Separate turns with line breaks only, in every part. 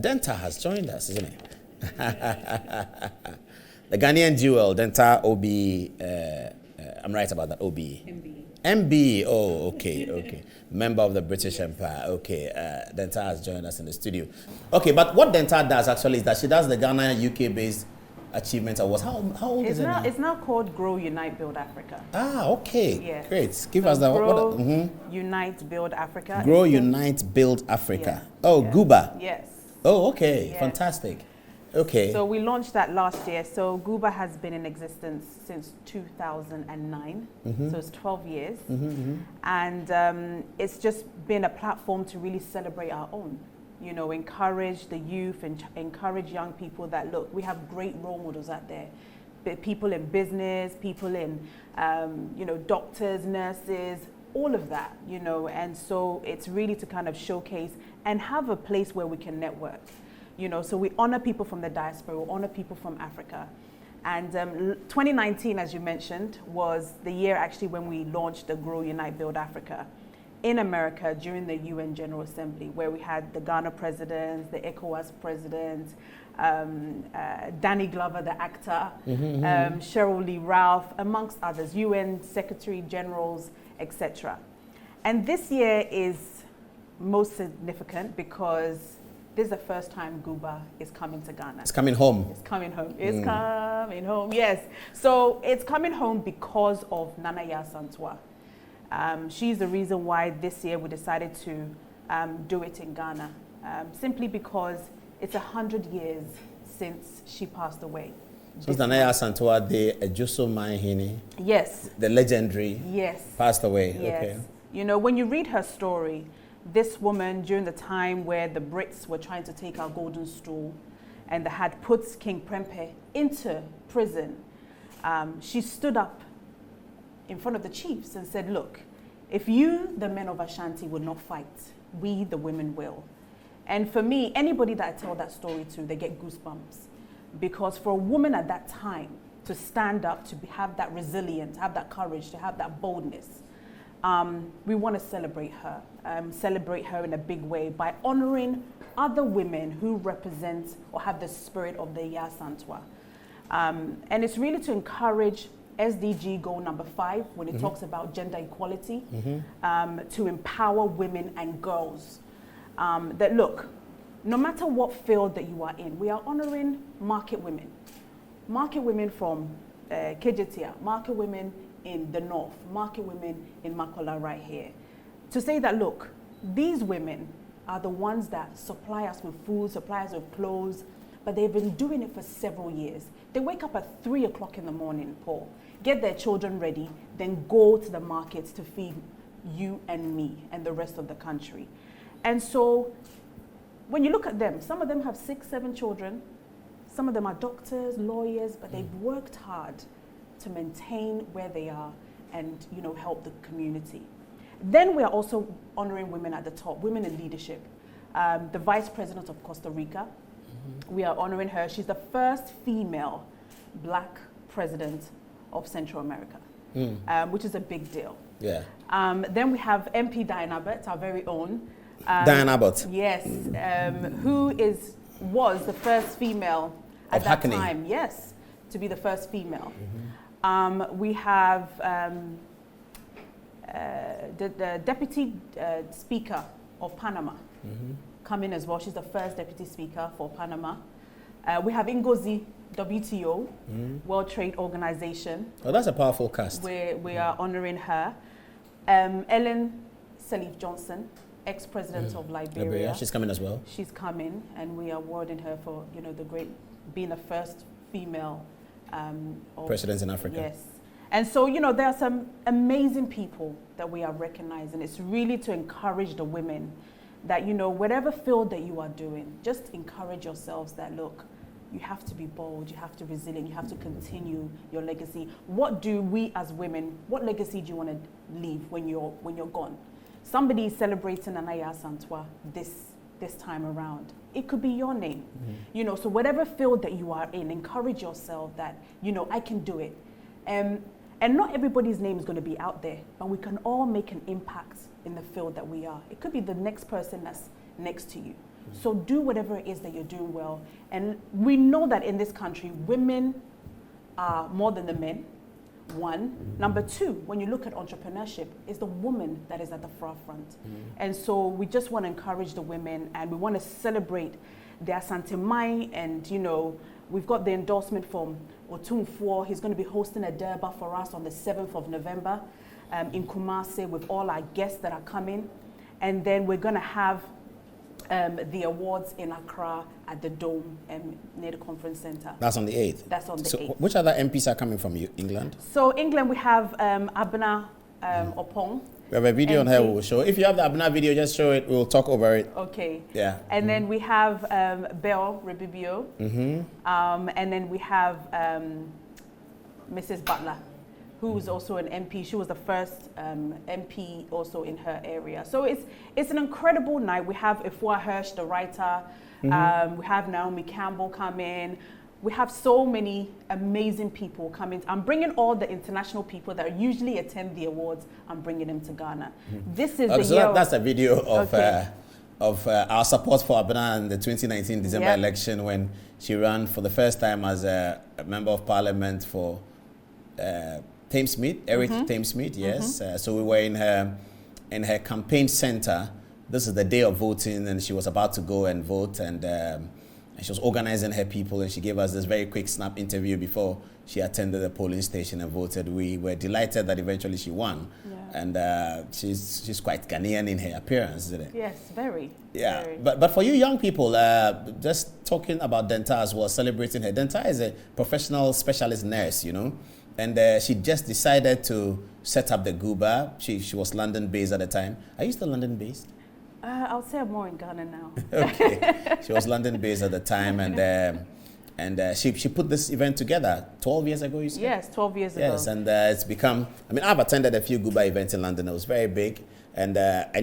Dentaa has joined us, isn't it? The Ghanaian duel, Dentaa OB, I'm right about that, OB? MB, oh, okay. Member of the British Empire, okay. Dentaa has joined us in the studio. Okay, but what Dentaa does actually is that she does the Ghana UK-based Achievement Awards. How old is it now?
It's now called Grow, Unite, Build Africa.
Ah, okay.
Yes.
Great. Give us the...
Grow, Unite, Build Africa.
Grow, Unite, Build Africa.
Yeah.
Oh, Guba.
Yes.
Oh, okay.
Yes.
Fantastic. Okay.
So we launched that last year. So Guba has been in existence since 2009. So it's 12 years. And it's just been a platform to really celebrate our own. You know, encourage the youth and encourage young people that, look, we have great role models out there. People in business, people in, you know, doctors, nurses, all of that, you know. And so it's really to kind of showcase and have a place where we can network. You know, so we honor people from the diaspora, we honor people from Africa. And 2019, as you mentioned, was the year actually when we launched the Grow, Unite, Build Africa in America during the UN General Assembly, where we had the Ghana president, the ECOWAS president, Danny Glover, the actor, Cheryl Lee Ralph, amongst others, UN Secretary Generals, etc. And this year is most significant because this is the first time Guba is coming to Ghana.
It's coming home.
It's coming home. It's coming home, yes. So it's coming home because of Nana Yaa Asantewaa. She's the reason why this year we decided to do it in Ghana, simply because it's 100 years since she passed away.
So Nana Yaa Asantewaa, the Ejuso Mahini.
Yes.
The legendary.
Yes.
Passed away.
Yes.
Okay.
You know, when you read her story, this woman during the time where the Brits were trying to take our golden stool and they had put King Prempeh into prison, she stood up in front of the chiefs and said, look, if you, the men of Ashanti, will not fight, we, the women, will. And for me, anybody that I tell that story to, they get goosebumps. Because for a woman at that time to stand up, to have that resilience, have that courage, to have that boldness, we want to celebrate her in a big way by honoring other women who represent or have the spirit of the Yaa Asantewaa. And it's really to encourage SDG goal number 5, when it talks about gender equality, to empower women and girls. That look, no matter what field that you are in, we are honoring market women from Kejetia, market women in the north, market women in Makola right here. To say that, look, these women are the ones that supply us with food, supply us with clothes, but they've been doing it for several years. They wake up at 3 o'clock in the morning, Paul, get their children ready, then go to the markets to feed you and me and the rest of the country. And so when you look at them, some of them have 6, 7 children. Some of them are doctors, lawyers, but they've worked hard to maintain where they are and, you know, help the community. Then we are also honoring women at the top, women in leadership. The Vice President of Costa Rica, we are honoring her. She's the first female Black president of Central America, which is a big deal.
Yeah.
Then we have MP Diane Abbott, our very own.
Diane Abbott.
Yes, who was the first female at that time. Yes, to be the first female. We have the Deputy Speaker of Panama come in as well. She's the first Deputy Speaker for Panama. We have Ngozi, WTO, World Trade Organization.
Oh, that's a powerful cast.
We are honoring her. Ellen Sirleaf Johnson, ex-president of Liberia.
She's coming as well.
She's coming, and we are awarding her for, you know, being the first female
presidents in Africa.
Yes. And so, you know, there are some amazing people that we are recognizing. It's really to encourage the women that, you know, whatever field that you are doing, just encourage yourselves that, look, you have to be bold, you have to be resilient, you have to continue your legacy. What do we as women, what legacy do you want to leave when you're gone? Somebody is celebrating Nana Yaa Asantewaa this time around. It could be your name. You know, so whatever field that you are in, encourage yourself that, you know, I can do it. And not everybody's name is going to be out there, but we can all make an impact in the field that we are. It could be the next person that's next to you. So do whatever it is that you're doing well. And we know that in this country, women are more than the men, one. Number two, when you look at entrepreneurship, it's the woman that is at the forefront. And so we just want to encourage the women, and we want to celebrate the Asantewaa, and we've got the endorsement from Otumfuo. He's going to be hosting a Durbar for us on the 7th of November in Kumasi with all our guests that are coming. And then we're going to have the awards in Accra at the Dome near the conference center.
That's on the 8th?
That's on the 8th.
Which other MPs are coming from England?
So England, we have Adom-Otchere.
We have a video on her we'll show. If you have the Abna video, just show it. We'll talk over it.
Okay.
Yeah.
And then we have Belle Rebibio. And then we have Mrs. Butler, who is also an MP. She was the first MP also in her area. So it's an incredible night. We have Ifua Hirsch, the writer. We have Naomi Campbell come in. We have so many amazing people coming. I'm bringing all the international people that usually attend the awards. I'm bringing them to Ghana. This is the year.
That's a video of our support for Abena in the 2019 December election, when she ran for the first time as a member of parliament for Thamesmead, Eric Thamesmead. Yes. So we were in her campaign center. This is the day of voting, and she was about to go and vote, and she was organizing her people, and she gave us this very quick snap interview before she attended the polling station and voted. We were delighted that eventually she won. And she's quite Ghanaian in her appearance, isn't it?
Yes, very.
Yeah,
very.
But for you young people, just talking about Dentaa as well, celebrating her. Dentaa is a professional specialist nurse, and she just decided to set up the Guba. She was London-based at the time. Are you still London-based?
I'll say I'm more in Ghana now.
Okay, she was London-based at the time, and she put this event together 12 years ago, you said?
Yes, 12 years ago.
Yes, and it's become, I've attended a few Guba events in London. It was very big, and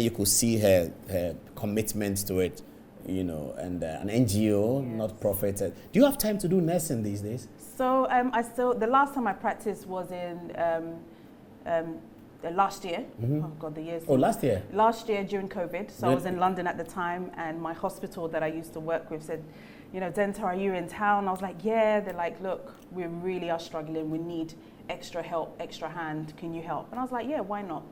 you could see her commitment to it, and an NGO, not profit. Do you have time to do nursing these days?
So the last time I practiced was in last year. Oh God, the years.
Oh, last year?
Last year during COVID. So I was in London at the time, and my hospital that I used to work with said, Dentaa, are you in town? I was like, yeah. They're like, look, we really are struggling. We need extra help, extra hand. Can you help? And I was like, yeah, why not?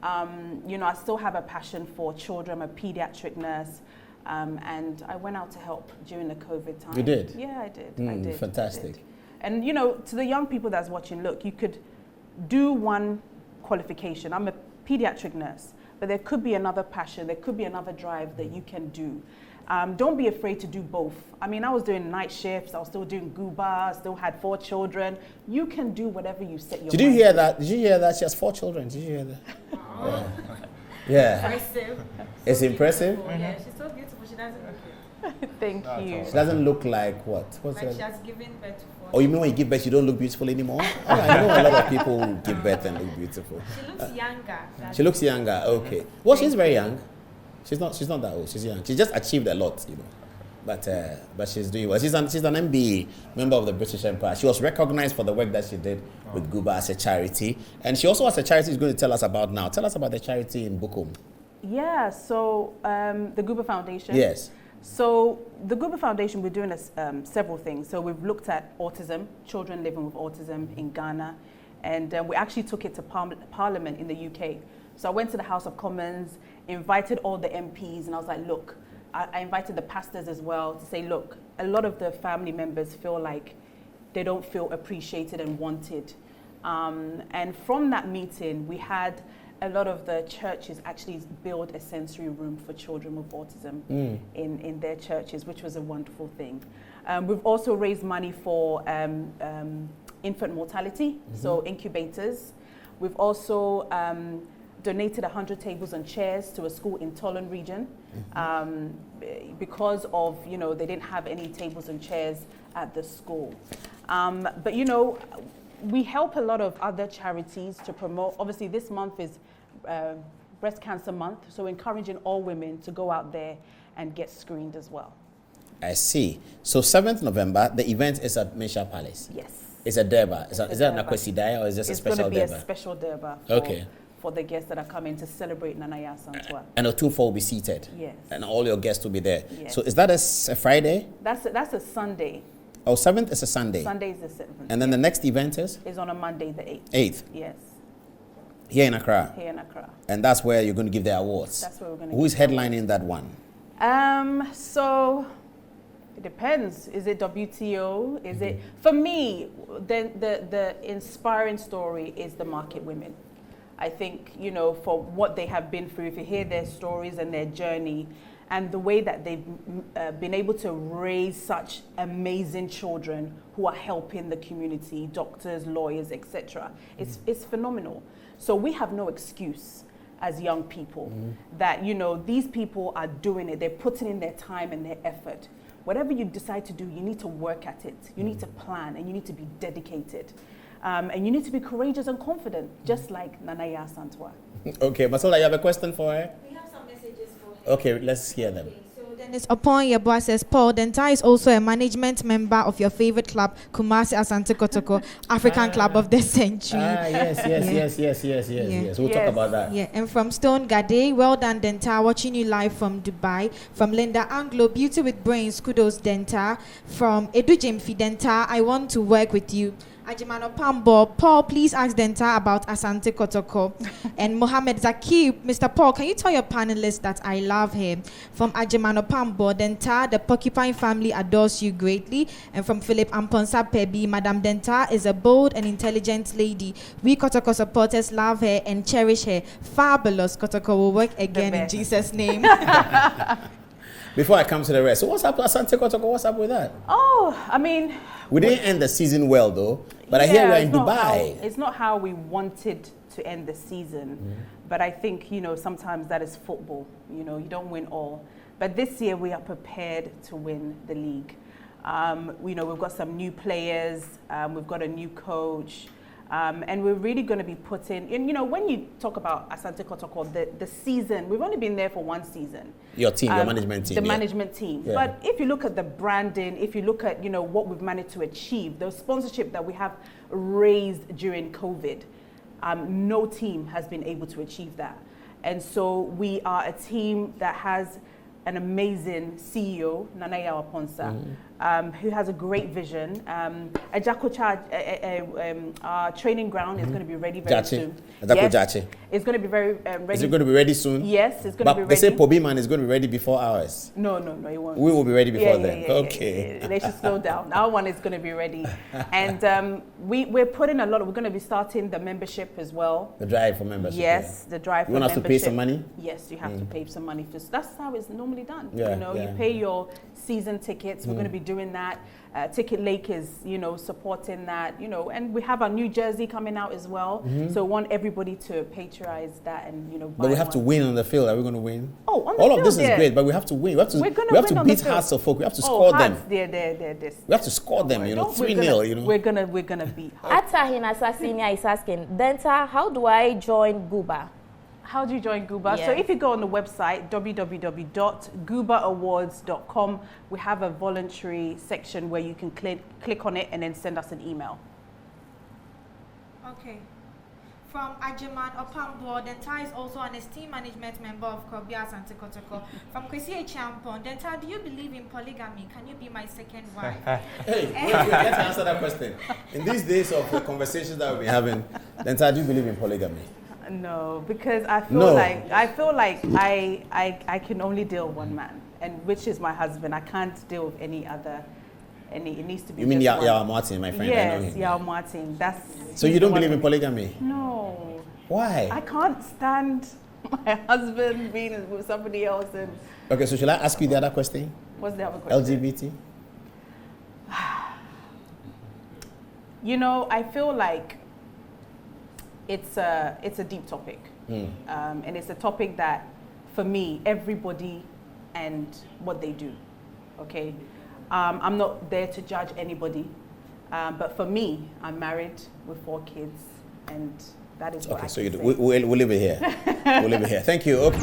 I still have a passion for children. I'm a pediatric nurse. And I went out to help during the COVID time.
You did?
Yeah, I did. I did.
Fantastic.
I did. And, to the young people that's watching, look, you could do one qualification. I'm a pediatric nurse, but there could be another passion, there could be another drive that you can do. Don't be afraid to do both. I was doing night shifts, I was still doing Guba, I still had 4 children. You can do whatever you set your mind to.
Did you hear that? She has 4 children. Did you hear that?
Wow.
Yeah.
Impressive.
It's impressive?
Yeah, she's so beautiful. She doesn't look it.
Thank you.
She doesn't look like what? What's
Like
that?
she has given birth to 4.
Oh, you mean when you give birth, you don't look beautiful anymore? Oh, I know a lot of people who give birth and look beautiful.
She looks younger.
She looks younger. Okay. Well, she's very young. She's not that old. She's young. She just achieved a lot, But she's doing well. She's an MBE, member of the British Empire. She was recognized for the work that she did with Guba as a charity, and she also has a charity she's going to tell us about now. Tell us about the charity in Bukum.
Yeah. So the Guba Foundation.
Yes.
So the Guba Foundation, we're doing several things. So we've looked at autism, children living with autism in Ghana, and we actually took it to Parliament in the UK. So I went to the House of Commons, invited all the MPs, and I was like, look, I invited the pastors as well to say, look, a lot of the family members feel like they don't feel appreciated and wanted. And from that meeting, we had a lot of the churches actually build a sensory room for children with autism in their churches, which was a wonderful thing. We've also raised money for infant mortality, so incubators. We've also donated 100 tables and chairs to a school in Tolan region because of, they didn't have any tables and chairs at the school. But, we help a lot of other charities to promote. Obviously, this month is Breast Cancer Month, so encouraging all women to go out there and get screened as well.
I see. So 7th November, the event is at Misha Palace.
Yes.
It's a Durbar. Is that an Akwasidaya or is this a special Durbar?
It's going to be a special Durbar for the guests that are coming to celebrate Nana Yaa Asantewaa.
And the 2-4 will be seated.
Yes.
And all your guests will be there.
Yes.
So is that a Friday?
That's a Sunday.
Oh, 7th is a Sunday.
Sunday is the 7th.
And then the next event is?
Is on a Monday, the 8th.
8th.
Yes.
Here in Accra.
Here in Accra.
And that's where you're going to give the awards.
That's where we're going to.
Who is headlining that one?
So it depends. Is it WTO? Is it, for me, the inspiring story is the market women. I think, you know, for what they have been through, if you hear their stories and their journey and the way that they've been able to raise such amazing children who are helping the community, doctors, lawyers, etc. It's phenomenal. So we have no excuse as young people that, you know, these people are doing it. They're putting in their time and their effort. Whatever you decide to do, you need to work at it. You need to plan and you need to be dedicated. And you need to be courageous and confident, just like Nana Yaa Asantewaa.
Okay, Matilda, you have a question for her?
We have some messages for him.
Okay, let's hear them.
So Dennis Upon Yeboah says, Paul, Dentaa is also a management member of your favorite club, Kumasi Asante Kotoko, African Club of the Century.
Yes. We'll talk about that.
Yeah, and from Stone Gade, well done, Dentaa, watching you live from Dubai. From Linda Anglo, Beauty with Brains, kudos, Dentaa. From Edu Jemfi, Dentaa, I want to work with you. Ajimano Pambo, Paul, please ask Dentaa about Asante Kotoko. And Mohammed Zakib, Mr. Paul, can you tell your panelists that I love him? From Ajimano Pambo, Dentaa, the Porcupine family adores you greatly. And from Philip Amponsa Pebi, Madam Dentaa is a bold and intelligent lady. We Kotoko supporters love her and cherish her. Fabulous. Kotoko will work again in Jesus' name.
Before I come to the rest, so what's up, Asante Kotoko? What's up with that?
Oh, I mean,
we didn't end the season well, though. But I hear we're in Dubai.
It's not how we wanted to end the season. But I think, you know, sometimes that is football. You know, you don't win all. But this year we are prepared to win the league. You know, we've got some new players. We've got a new coach. And we're really going to be putting, and you know, when you talk about Asante Kotoko, the season, we've only been there for one season.
Your team, your management team.
The management team. Yeah. But if you look at the branding, if you look at, you know, what we've managed to achieve, the sponsorship that we have raised during COVID, no team has been able to achieve that. And so we are a team that has an amazing CEO, Nana Yaa Asantewaa, who has a great vision. Our training ground is going to be ready very soon. Yes, it's going to be very ready.
Is it going to be ready soon?
Yes, it's going to be ready.
But they say Pobiman is going to be ready before ours.
No, it won't.
We will be ready before then. Okay.
Yeah. They should slow down. Our one is going to be ready. And we're putting we're going to be starting the membership as well.
The drive for membership.
Yes, the drive for membership.
You want us to pay some money?
Yes, you have to pay some money. That's how it's normally done.
Yeah,
you know, you pay your season tickets. We're going to be doing that. Ticket Lake is, you know, supporting that, you know, and we have our new jersey coming out as well. So we want everybody to patronize that and, you know, buy.
But we have to win on the field. Are we going to win?
Oh, on the
all
field,
of this is great, but we have to win. We have to beat Hearts of Folk. We have to score them. We have to score them, you know, 3-0, you know.
We're gonna beat Hearts.
Atahin Senior is asking, Dentaa, how do I join Guba?
How do you join Guba?
Yes.
So if you go on the website, www.gubaawards.com, we have a voluntary section where you can click on it and then send us an email.
Okay. From Ajiman Opambo, Dentaa is also an esteemed management member of Yaa Asante Kotoko. From Kwesi Echiampon, Dentaa, do you believe in polygamy? Can you be my second wife?
Hey, wait, let's answer that question. In these days of the conversations that we've been having, Dentaa, do you believe in polygamy?
No, because I feel like I can only deal with one man, and which is my husband. I can't deal with any other. It needs to be.
You mean Yaa Asantewaa, my friend?
Yes,
I know him.
Yaa Asantewaa. That's.
So you don't believe in polygamy?
No.
Why?
I can't stand my husband being with somebody else. And
okay, so shall I ask you the other question?
What's the other question?
LGBT.
You know, I feel like it's a deep topic, and it's a topic that, for me, everybody and what they do. Okay, I'm not there to judge anybody, but for me, I'm married with 4 kids, and that is what I can say.
We'll leave it here. We'll leave it here. Thank you. Okay.